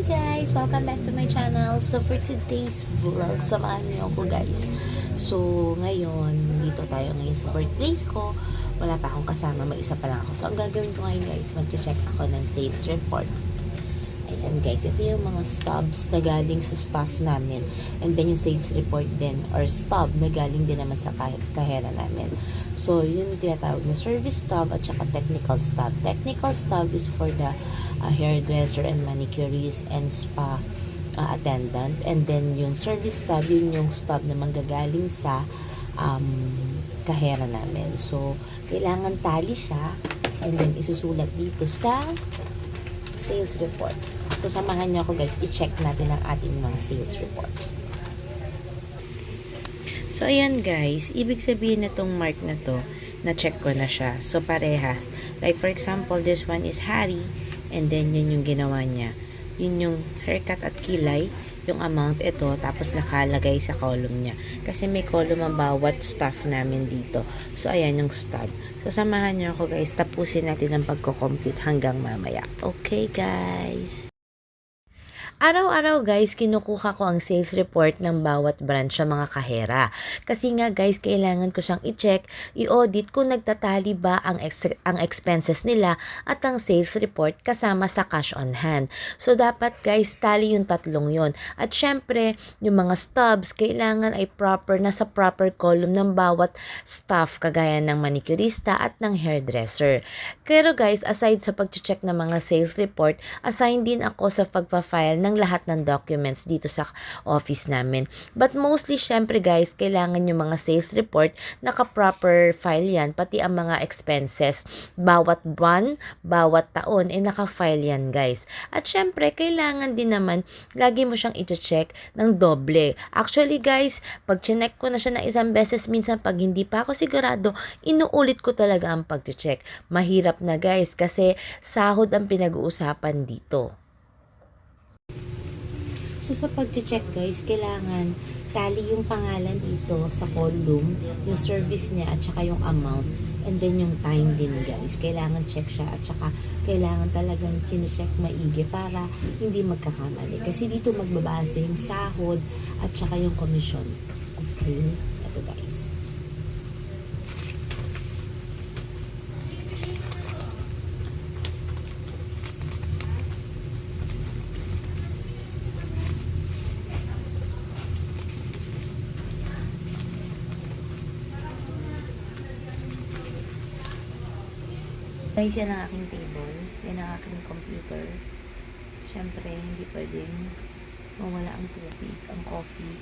Hi guys! Welcome back to my channel. So for today's vlog, samahan niyo ako guys. So ngayon, dito tayo ngayon sa birthplace ko. Wala pa akong kasama, mag-isa pa lang ako. So ang gagawin ko ngayon guys, mag-check ako ng sales report. Ayan guys, ito yung mga stubs na galing sa staff namin. And then yung sales report din, or stub na galing din naman sa kahera namin. So yun tinatawag na service stub at saka technical stub. Technical stub is for the hairdresser and manicurist and spa attendant. And then yung service stub, yun yung stub na manggagaling sa kahera namin. So kailangan tali siya and then isusulat dito sa sales report. So, samahan niyo ako guys, i-check natin ang ating mga sales report. So, ayan guys, ibig sabihin na itong mark na to, na-check ko na siya. So, parehas. Like, for example, this one is Harry, and then yun yung ginawa niya. Yun yung haircut at kilay, yung amount ito, tapos nakalagay sa column niya. Kasi may column ang bawat staff namin dito. So, ayan yung stub. So, samahan niyo ako guys, tapusin natin ang pagko-compute hanggang mamaya. Okay guys? Araw-araw guys, kinukuha ko ang sales report ng bawat branch sa mga kahera. Kasi nga guys, kailangan ko siyang i-check, i-audit kung nagtatali ba ang expenses nila at ang sales report kasama sa cash on hand. So dapat guys, tali yung tatlong yon. At syempre, yung mga stubs, kailangan ay nasa proper column ng bawat staff, kagaya ng manicurista at ng hairdresser. Pero guys, aside sa pag-check ng mga sales report, assign din ako sa pagpa-file ng lahat ng documents dito sa office namin. But mostly, syempre guys, kailangan yung mga sales report, naka-proper file yan, pati ang mga expenses. Bawat buwan, bawat taon, naka-file yan guys. At syempre, kailangan din naman, lagi mo siyang i-check ng doble. Actually guys, pag chinek ko na siya na isang beses, minsan pag hindi pa ako sigurado, inuulit ko talaga ang pag-check. Mahirap na guys, kasi sahod ang pinag-uusapan dito. So, sa pag-check guys, kailangan tali yung pangalan dito sa column, yung service niya at saka yung amount, and then yung time din guys. Kailangan check siya at saka kailangan talagang kine-check maigi para hindi magkakamali. Kasi dito magbabase yung sahod at saka yung commission. Okay? Ito guys. Guys, yan ang aking table. Yan ang aking computer. Siyempre, hindi pwedeng mawala ang tubig, ang coffee,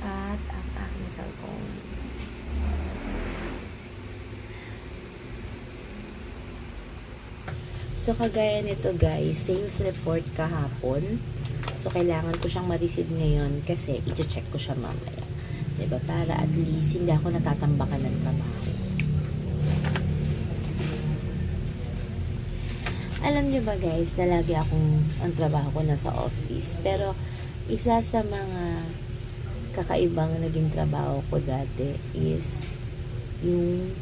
at ang aking cellphone. So, kagaya nito guys, sales report kahapon. So, kailangan ko siyang ma-receive ngayon kasi i-check ko siya mamaya. Diba? Para at least hindi ako natatambakan ng trabaho. Alam niyo ba guys, na lagi ang trabaho ko nasa office. Pero, isa sa mga kakaibang naging trabaho ko dati is yung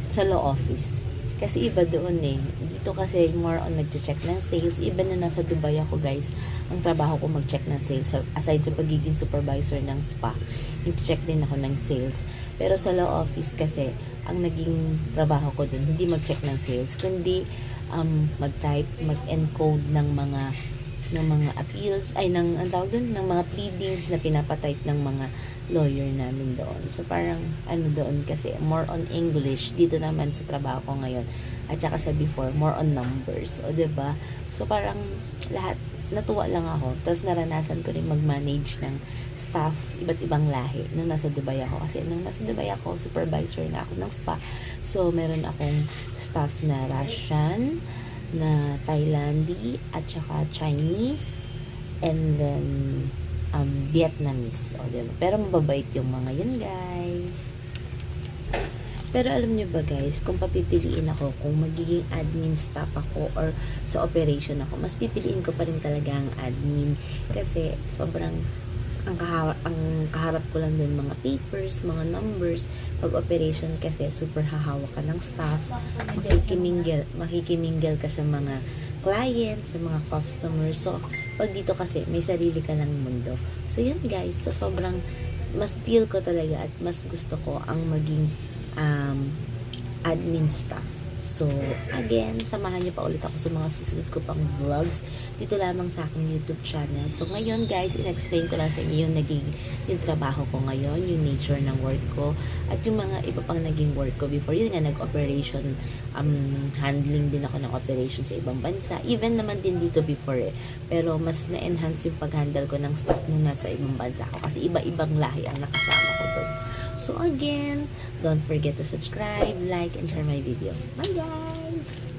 sa law office. Kasi iba doon Dito kasi more on nag-check ng sales. Iba na nasa Dubai ako guys. Ang trabaho ko mag-check ng sales. So, aside sa pagiging supervisor ng spa, nag-check din ako ng sales. Pero sa law office kasi, ang naging trabaho ko doon, hindi mag-check ng sales, kundi mag-type, mag-encode ng mga appeals, ng ng mga pleadings na pinapatype ng mga lawyer namin doon. So parang doon kasi more on English, dito naman sa trabaho ko ngayon. At saka sa before, more on numbers. O diba? So parang lahat, natuwa lang ako. Tapos naranasan ko rin mag-manage ng staff, iba't ibang lahi nung nasa Dubai ako. Kasi nung nasa Dubai ako, supervisor na ako ng spa. So meron akong staff na Russian, na Thailandese, at saka Chinese, and then Vietnamese. O diba? Pero mababait yung mga yun guys. Pero alam nyo ba guys, kung papipiliin ako, kung magiging admin staff ako or sa operation ako, mas pipiliin ko pa rin talaga ang admin. Kasi sobrang ang kaharap ko lang din mga papers, mga numbers. Pag operation kasi super hahawak ka ng staff, makikimingle ka sa mga clients, sa mga customers. So, pag dito kasi, may sarili ka ng mundo. So, yun guys. So, sobrang mas feel ko talaga at mas gusto ko ang maging admin staff. So, again, samahan niyo pa ulit ako sa mga susunod ko pang vlogs dito lamang sa aking YouTube channel. So, ngayon guys, in-explain ko lang sa inyo yung trabaho ko ngayon, yung nature ng work ko, at yung mga iba pang naging work ko before. Yun nga, nag-operation, handling din ako ng operation sa ibang bansa. Even naman din dito before Pero mas na-enhance yung pag-handle ko ng staff nung nasa ibang bansa ako kasi iba-ibang lahi ang nakasama ko doon. So again, don't forget to subscribe, like, and share my video. Bye guys!